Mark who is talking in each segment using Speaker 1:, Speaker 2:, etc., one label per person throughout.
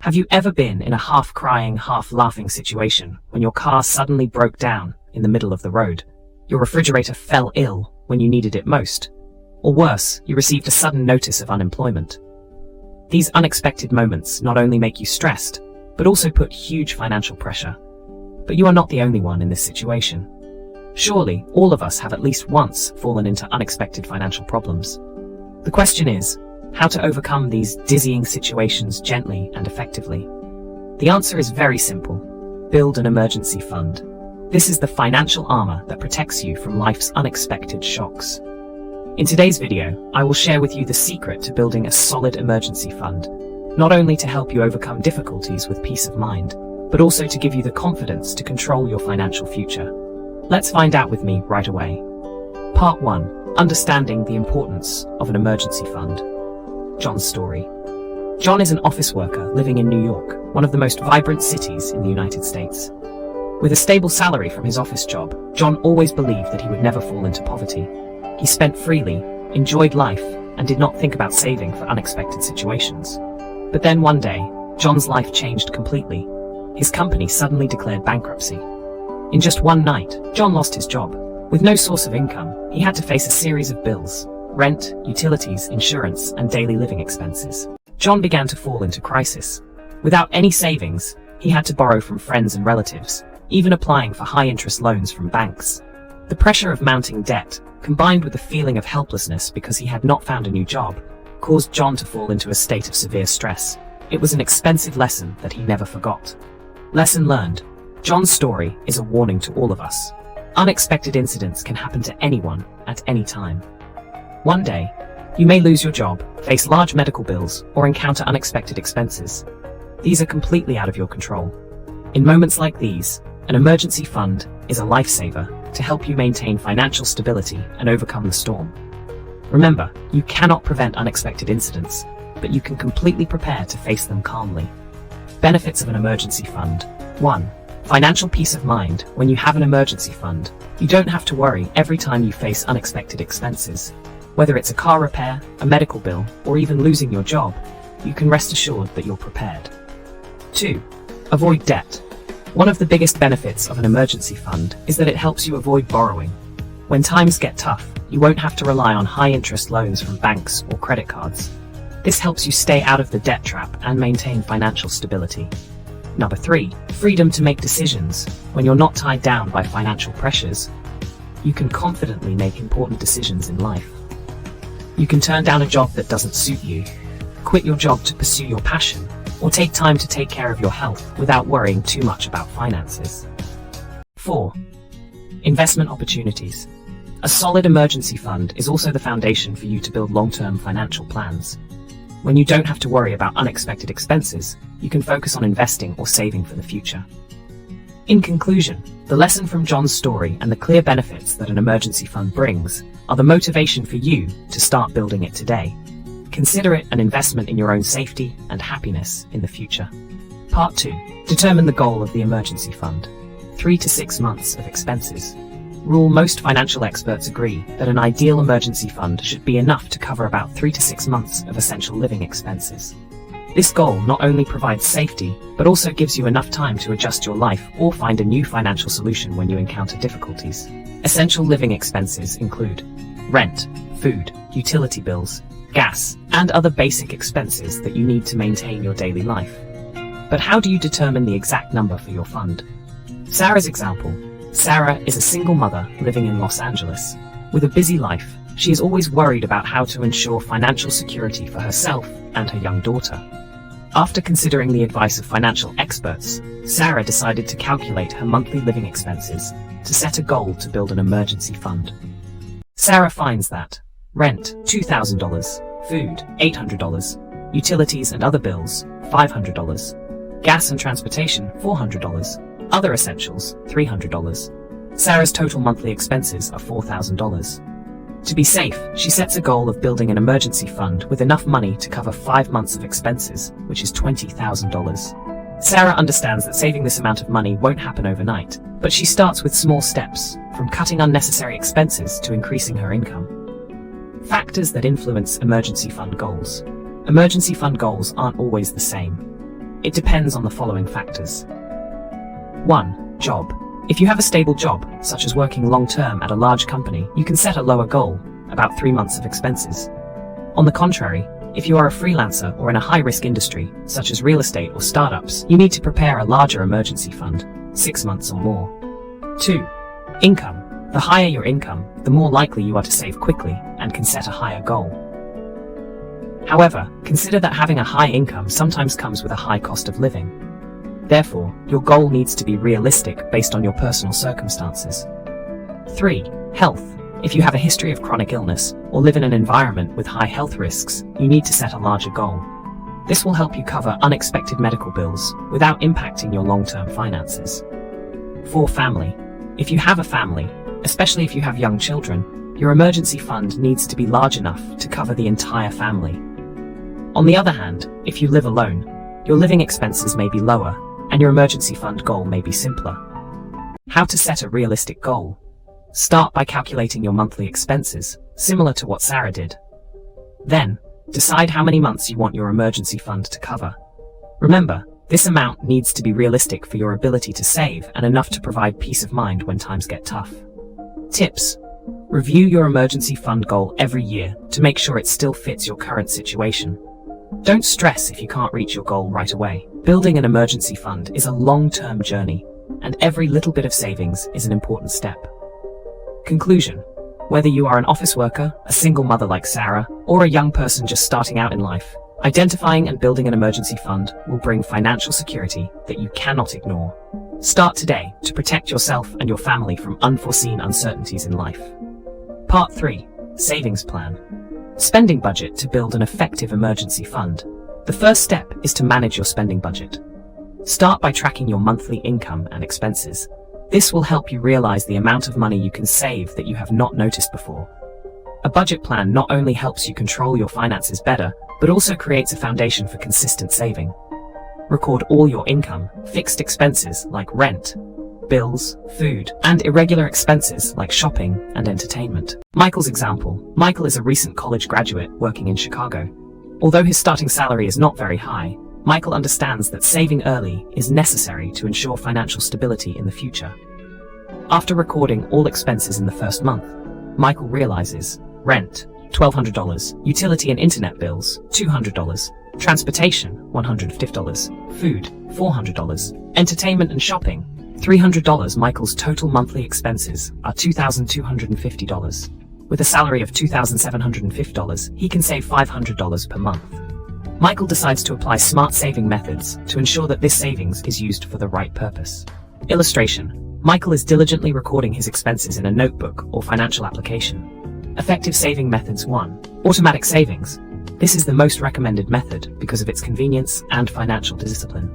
Speaker 1: Have you ever been in a half-crying, half-laughing situation when your car suddenly broke down in the middle of the road? Your refrigerator fell ill when you needed it most? Or worse, you received a sudden notice of unemployment? These unexpected moments not only make you stressed, but also put huge financial pressure. But you are not the only one in this situation. Surely, all of us have at least once fallen into unexpected financial problems. The question is, how to overcome these dizzying situations gently and effectively? The answer is very simple. Build an emergency fund. This is the financial armor that protects you from life's unexpected shocks. In today's video, I will share with you the secret to building a solid emergency fund, not only to help you overcome difficulties with peace of mind, but also to give you the confidence to control your financial future. Let's find out with me right away. Part 1. Understanding the importance of an emergency fund. John's story. John is an office worker living in New York, one of the most vibrant cities in the United States. With a stable salary from his office job, John always believed that he would never fall into poverty. He spent freely, enjoyed life, and did not think about saving for unexpected situations. But then one day, John's life changed completely. His company suddenly declared bankruptcy. In just one night, John lost his job. With no source of income, he had to face a series of bills: rent, utilities, insurance, and daily living expenses. John began to fall into crisis. Without any savings, he had to borrow from friends and relatives, even applying for high-interest loans from banks. The pressure of mounting debt, combined with the feeling of helplessness because he had not found a new job, caused John to fall into a state of severe stress. It was an expensive lesson that he never forgot. Lesson learned. John's story is a warning to all of us. Unexpected incidents can happen to anyone at any time. One day, you may lose your job, face large medical bills, or encounter unexpected expenses. These are completely out of your control. In moments like these, an emergency fund is a lifesaver to help you maintain financial stability and overcome the storm. Remember, you cannot prevent unexpected incidents, but you can completely prepare to face them calmly. Benefits of an emergency fund. 1. Financial peace of mind. When you have an emergency fund, you don't have to worry every time you face unexpected expenses. Whether it's a car repair, a medical bill, or even losing your job, you can rest assured that you're prepared. 2. Avoid debt. One of the biggest benefits of an emergency fund is that it helps you avoid borrowing. When times get tough, you won't have to rely on high-interest loans from banks or credit cards. This helps you stay out of the debt trap and maintain financial stability. Number 3. Freedom to make decisions. When you're not tied down by financial pressures, you can confidently make important decisions in life. You can turn down a job that doesn't suit you, quit your job to pursue your passion, or take time to take care of your health without worrying too much about finances. 4. Investment opportunities. A solid emergency fund is also the foundation for you to build long-term financial plans. When you don't have to worry about unexpected expenses, you can focus on investing or saving for the future. In conclusion, the lesson from John's story and the clear benefits that an emergency fund brings are the motivation for you to start building it today. Consider it an investment in your own safety and happiness in the future. Part 2. Determine the goal of the emergency fund. 3 to 6 months of expenses. Rule. Most financial experts agree that an ideal emergency fund should be enough to cover about 3 to 6 months of essential living expenses. This goal not only provides safety, but also gives you enough time to adjust your life or find a new financial solution when you encounter difficulties. Essential living expenses include rent, food, utility bills, gas, and other basic expenses that you need to maintain your daily life. But how do you determine the exact number for your fund? Sarah's example. Sarah is a single mother living in Los Angeles. With a busy life, she is always worried about how to ensure financial security for herself and her young daughter. After considering the advice of financial experts, Sarah decided to calculate her monthly living expenses to set a goal to build an emergency fund. Sarah finds that rent, $2,000, food, $800, utilities and other bills, $500, gas and transportation, $400, other essentials, $300. Sarah's total monthly expenses are $4,000. To be safe, she sets a goal of building an emergency fund with enough money to cover 5 months of expenses, which is $20,000. Sarah understands that saving this amount of money won't happen overnight, but she starts with small steps, from cutting unnecessary expenses to increasing her income. Factors that influence emergency fund goals. Emergency fund goals aren't always the same. It depends on the following factors. 1. Job. If you have a stable job, such as working long-term at a large company, you can set a lower goal, about 3 months of expenses. On the contrary, if you are a freelancer or in a high-risk industry, such as real estate or startups, you need to prepare a larger emergency fund, 6 months or more. 2. Income. The higher your income, the more likely you are to save quickly and can set a higher goal. However, consider that having a high income sometimes comes with a high cost of living. Therefore, your goal needs to be realistic based on your personal circumstances. 3. Health. If you have a history of chronic illness or live in an environment with high health risks, you need to set a larger goal. This will help you cover unexpected medical bills without impacting your long-term finances. 4. Family. If you have a family, especially if you have young children, your emergency fund needs to be large enough to cover the entire family. On the other hand, if you live alone, your living expenses may be lower and your emergency fund goal may be simpler. How to set a realistic goal? Start by calculating your monthly expenses, similar to what Sarah did. Then, decide how many months you want your emergency fund to cover. Remember, this amount needs to be realistic for your ability to save and enough to provide peace of mind when times get tough. Tips. Review your emergency fund goal every year to make sure it still fits your current situation. Don't stress if you can't reach your goal right away. Building an emergency fund is a long-term journey, and every little bit of savings is an important step. Conclusion. Whether you are an office worker, a single mother like Sarah, or a young person just starting out in life, identifying and building an emergency fund will bring financial security that you cannot ignore. Start today to protect yourself and your family from unforeseen uncertainties in life. Part 3. Savings Plan. Spending budget to build an effective emergency fund. The first step is to manage your spending budget. Start by tracking your monthly income and expenses. This will help you realize the amount of money you can save that you have not noticed before. A budget plan not only helps you control your finances better, but also creates a foundation for consistent saving. Record all your income, fixed expenses like rent, bills, food, and irregular expenses like shopping and entertainment. Michael's example. Michael is a recent college graduate working in Chicago. Although his starting salary is not very high, Michael understands that saving early is necessary to ensure financial stability in the future. After recording all expenses in the first month, Michael realizes rent, $1,200, utility and internet bills, $200, transportation, $150, food, $400, entertainment and shopping, $300. Michael's total monthly expenses are $2,250. With a salary of $2,750, he can save $500 per month. Michael decides to apply smart saving methods to ensure that this savings is used for the right purpose. Illustration. Michael is diligently recording his expenses in a notebook or financial application. Effective saving methods. 1. Automatic savings. This is the most recommended method because of its convenience and financial discipline.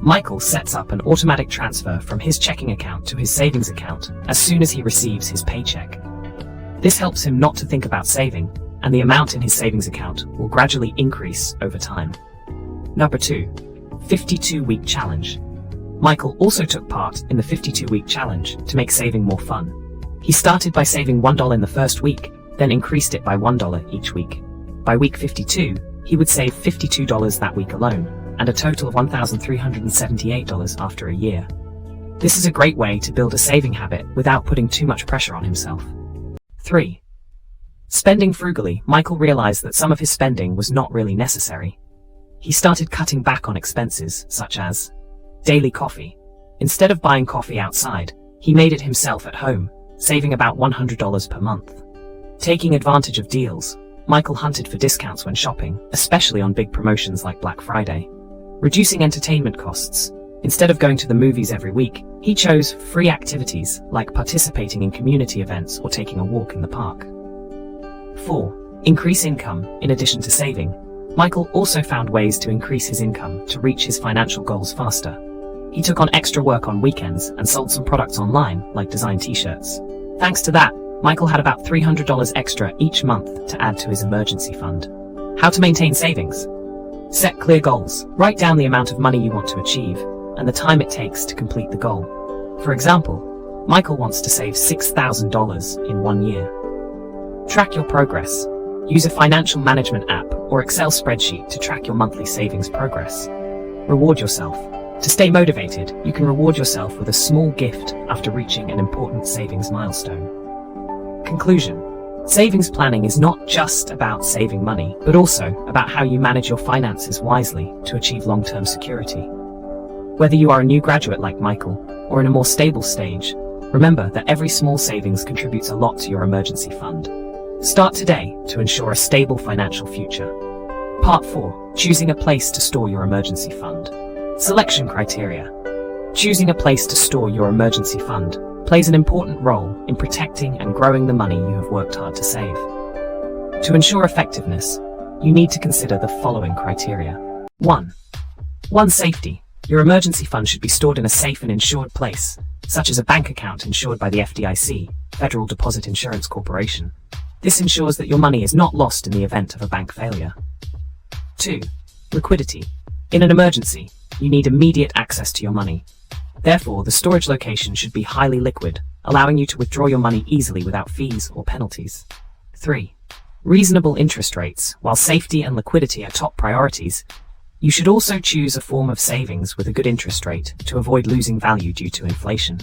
Speaker 1: Michael sets up an automatic transfer from his checking account to his savings account as soon as he receives his paycheck. This helps him not to think about saving, and the amount in his savings account will gradually increase over time. Number 2. 52-week challenge. Michael also took part in the 52-week challenge to make saving more fun. He started by saving $1 in the first week, then increased it by $1 each week. By week 52, he would save $52 that week alone, and a total of $1,378 after a year. This is a great way to build a saving habit without putting too much pressure on himself. 3. Spending frugally. Michael realized that some of his spending was not really necessary. He started cutting back on expenses, such as daily coffee. Instead of buying coffee outside, he made it himself at home, saving about $100 per month. Taking advantage of deals. Michael hunted for discounts when shopping, especially on big promotions like Black Friday. Reducing entertainment costs. Instead of going to the movies every week, he chose free activities like participating in community events or taking a walk in the park. 4. Increase income. In addition to saving, Michael also found ways to increase his income to reach his financial goals faster. He took on extra work on weekends and sold some products online, like design t-shirts. Thanks to that, Michael had about $300 extra each month to add to his emergency fund. How to maintain savings. Set clear goals. Write down the amount of money you want to achieve and the time it takes to complete the goal. For example, Michael wants to save $6,000 in 1 year. Track your progress. Use a financial management app or Excel spreadsheet to track your monthly savings progress. Reward yourself. To stay motivated, you can reward yourself with a small gift after reaching an important savings milestone. Conclusion. Savings planning is not just about saving money, but also about how you manage your finances wisely to achieve long-term security. Whether you are a new graduate like Michael, or in a more stable stage, remember that every small savings contributes a lot to your emergency fund. Start today to ensure a stable financial future. Part 4. Choosing a place to store your emergency fund. Selection criteria. Choosing a place to store your emergency fund plays an important role in protecting and growing the money you have worked hard to save. To ensure effectiveness, you need to consider the following criteria. 1. Safety. Your emergency fund should be stored in a safe and insured place, such as a bank account insured by the FDIC, Federal Deposit Insurance Corporation. This ensures that your money is not lost in the event of a bank failure. 2. Liquidity. In an emergency, you need immediate access to your money. Therefore, the storage location should be highly liquid, allowing you to withdraw your money easily without fees or penalties. 3. Reasonable interest rates. While safety and liquidity are top priorities, you should also choose a form of savings with a good interest rate to avoid losing value due to inflation.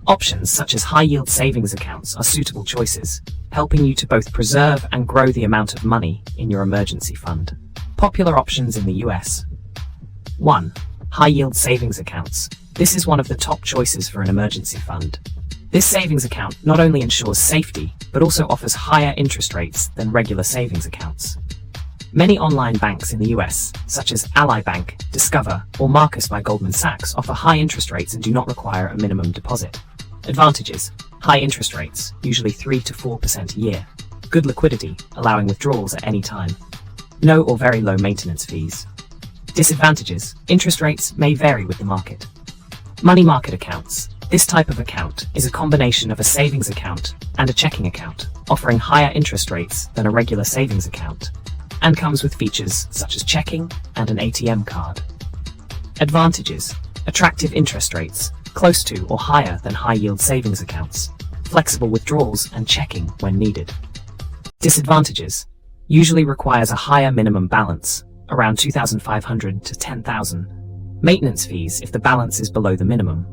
Speaker 1: Options such as high-yield savings accounts are suitable choices, helping you to both preserve and grow the amount of money in your emergency fund. Popular options in the US. 1. High-yield savings accounts. This is one of the top choices for an emergency fund. This savings account not only ensures safety, but also offers higher interest rates than regular savings accounts. Many online banks in the US, such as Ally Bank, Discover, or Marcus by Goldman Sachs, offer high interest rates and do not require a minimum deposit. Advantages: high interest rates, usually 3 to 4% a year. Good liquidity, allowing withdrawals at any time. No or very low maintenance fees. Disadvantages: interest rates may vary with the market. Money market accounts. This type of account is a combination of a savings account and a checking account, offering higher interest rates than a regular savings account, and comes with features such as checking and an ATM card. Advantages: attractive interest rates, close to or higher than high-yield savings accounts, flexible withdrawals and checking when needed. Disadvantages: usually requires a higher minimum balance, around $2,500 to $10,000. Maintenance fees if the balance is below the minimum.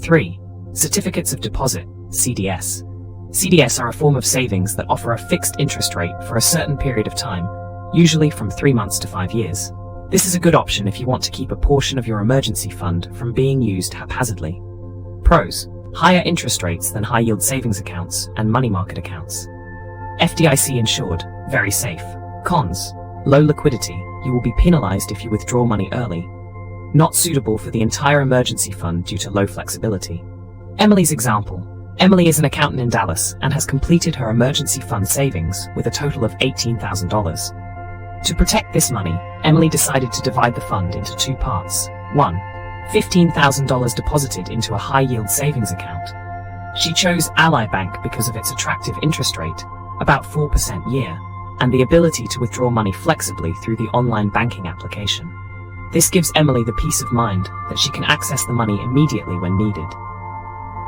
Speaker 1: 3. Certificates of deposit, CDS. CDS are a form of savings that offer a fixed interest rate for a certain period of time, usually from 3 months to 5 years. This is a good option if you want to keep a portion of your emergency fund from being used haphazardly. Pros: higher interest rates than high-yield savings accounts and money market accounts. FDIC insured, very safe. Cons: low liquidity, you will be penalized if you withdraw money early. Not suitable for the entire emergency fund due to low flexibility. Emily's example. Emily is an accountant in Dallas and has completed her emergency fund savings with a total of $18,000. To protect this money, Emily decided to divide the fund into 2 parts. 1. $15,000 deposited into a high-yield savings account. She chose Ally Bank because of its attractive interest rate, about 4% a year, and the ability to withdraw money flexibly through the online banking application. This gives Emily the peace of mind that she can access the money immediately when needed.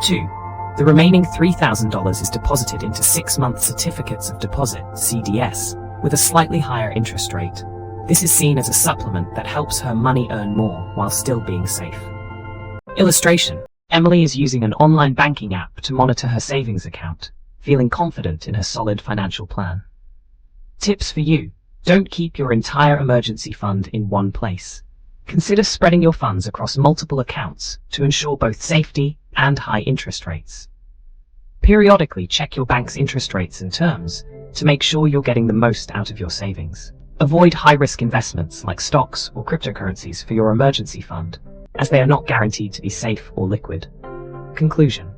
Speaker 1: 2. The remaining $3,000 is deposited into 6-month certificates of deposit, CDS, with a slightly higher interest rate. This is seen as a supplement that helps her money earn more while still being safe. Illustration: Emily is using an online banking app to monitor her savings account, feeling confident in her solid financial plan. Tips for you: don't keep your entire emergency fund in one place. Consider spreading your funds across multiple accounts to ensure both safety and high interest rates. Periodically check your bank's interest rates and terms to make sure you're getting the most out of your savings. Avoid high-risk investments like stocks or cryptocurrencies for your emergency fund, as they are not guaranteed to be safe or liquid. Conclusion: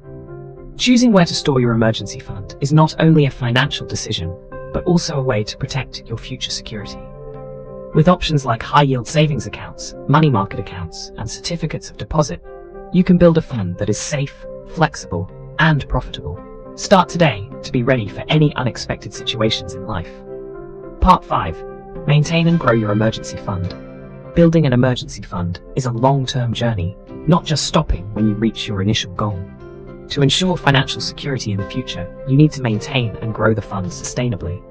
Speaker 1: choosing where to store your emergency fund is not only a financial decision, but also a way to protect your future security. With options like high-yield savings accounts, money market accounts, and certificates of deposit, you can build a fund that is safe, flexible, and profitable. Start today to be ready for any unexpected situations in life. Part 5. Maintain and grow your emergency fund. Building an emergency fund is a long-term journey, not just stopping when you reach your initial goal. To ensure financial security in the future, you need to maintain and grow the fund sustainably.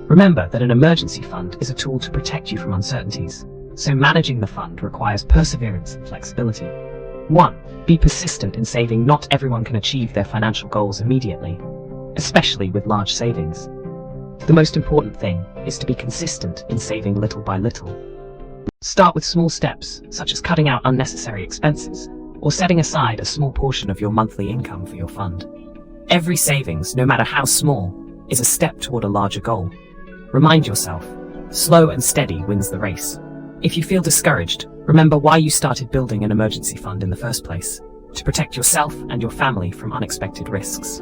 Speaker 1: Remember that an emergency fund is a tool to protect you from uncertainties, So managing the fund requires perseverance and flexibility. 1. Be persistent in saving. Not everyone can achieve their financial goals immediately, especially with large savings. The most important thing is to be consistent in saving little by little. Start with small steps, such as cutting out unnecessary expenses, or setting aside a small portion of your monthly income for your fund. Every savings, no matter how small, is a step toward a larger goal. Remind yourself, slow and steady wins the race. If you feel discouraged, remember why you started building an emergency fund in the first place: to protect yourself and your family from unexpected risks.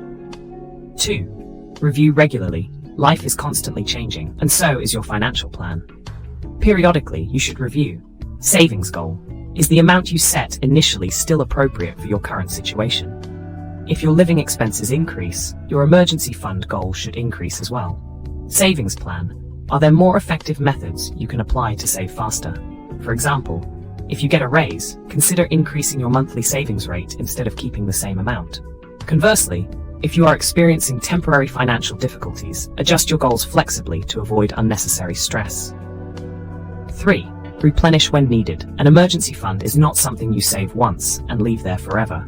Speaker 1: 2. Review regularly. Life is constantly changing, and so is your financial plan. Periodically, you should review. Savings goal. Is the amount you set initially still appropriate for your current situation? If your living expenses increase, your emergency fund goal should increase as well. Savings plan. Are there more effective methods you can apply to save faster? For example, if you get a raise, consider increasing your monthly savings rate instead of keeping the same amount. Conversely, if you are experiencing temporary financial difficulties, adjust your goals flexibly to avoid unnecessary stress. 3. Replenish when needed. An emergency fund is not something you save once and leave there forever.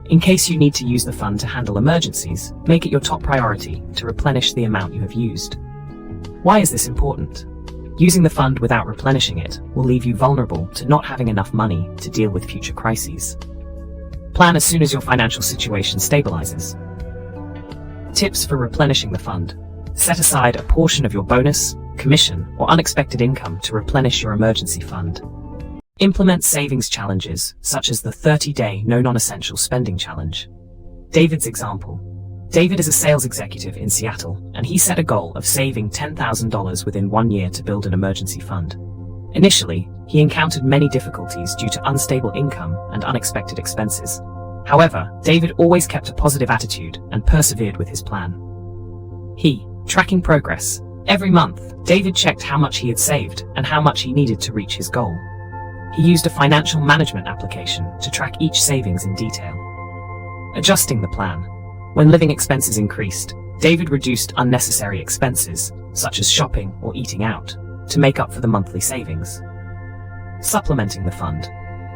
Speaker 1: In case you need to use the fund to handle emergencies, make it your top priority to replenish the amount you have used. Why is this important? Using the fund without replenishing it will leave you vulnerable to not having enough money to deal with future crises. Plan as soon as your financial situation stabilizes. Tips for replenishing the fund. Set aside a portion of your bonus, commission, or unexpected income to replenish your emergency fund. Implement savings challenges, such as the 30-day No Non-Essential Spending Challenge. David's example. David is a sales executive in Seattle, and he set a goal of saving $10,000 within 1 year to build an emergency fund. Initially, he encountered many difficulties due to unstable income and unexpected expenses. However, David always kept a positive attitude and persevered with his plan. Tracking progress. Every month, David checked how much he had saved and how much he needed to reach his goal. He used a financial management application to track each savings in detail. Adjusting the plan. When living expenses increased, David reduced unnecessary expenses, such as shopping or eating out, to make up for the monthly savings. Supplementing the fund.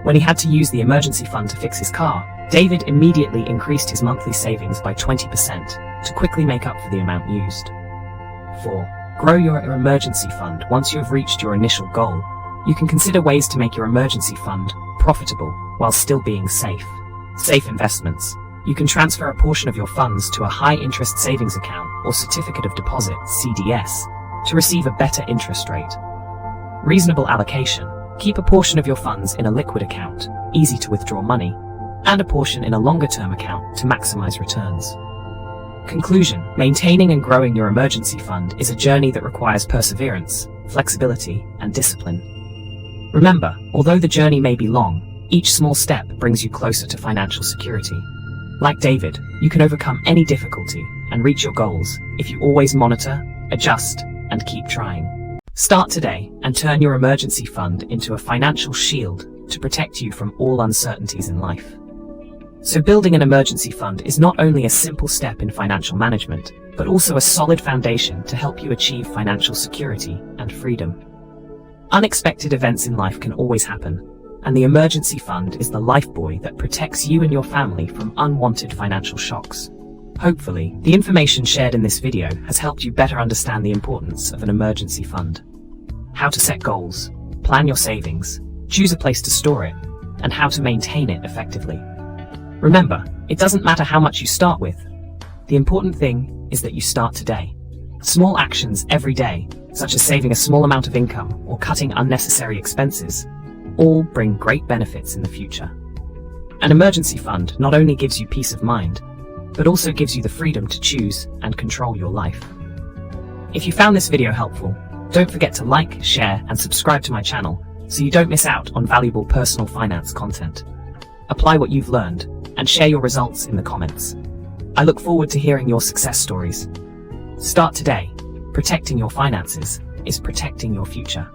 Speaker 1: When he had to use the emergency fund to fix his car, David immediately increased his monthly savings by 20% to quickly make up for the amount used. 4. Grow your emergency fund. Once you have reached your initial goal, you can consider ways to make your emergency fund profitable while still being safe. Safe investments. You can transfer a portion of your funds to a high-interest savings account or certificate of deposit (CDS) to receive a better interest rate. Reasonable allocation. Keep a portion of your funds in a liquid account, easy to withdraw money, and a portion in a longer-term account to maximize returns. Conclusion. Maintaining and growing your emergency fund is a journey that requires perseverance, flexibility, and discipline. Remember, although the journey may be long, each small step brings you closer to financial security. Like David, you can overcome any difficulty and reach your goals if you always monitor, adjust, and keep trying. Start today and turn your emergency fund into a financial shield to protect you from all uncertainties in life. So building an emergency fund is not only a simple step in financial management, but also a solid foundation to help you achieve financial security and freedom. Unexpected events in life can always happen, and the emergency fund is the lifebuoy that protects you and your family from unwanted financial shocks. Hopefully, the information shared in this video has helped you better understand the importance of an emergency fund. How to set goals, plan your savings, choose a place to store it, and how to maintain it effectively. Remember, it doesn't matter how much you start with. The important thing is that you start today. Small actions every day, such as saving a small amount of income or cutting unnecessary expenses, all bring great benefits in the future. An emergency fund not only gives you peace of mind, but also gives you the freedom to choose and control your life. If you found this video helpful, don't forget to like, share, and subscribe to my channel so you don't miss out on valuable personal finance content. Apply what you've learned and share your results in the comments. I look forward to hearing your success stories. Start today. Protecting your finances is protecting your future.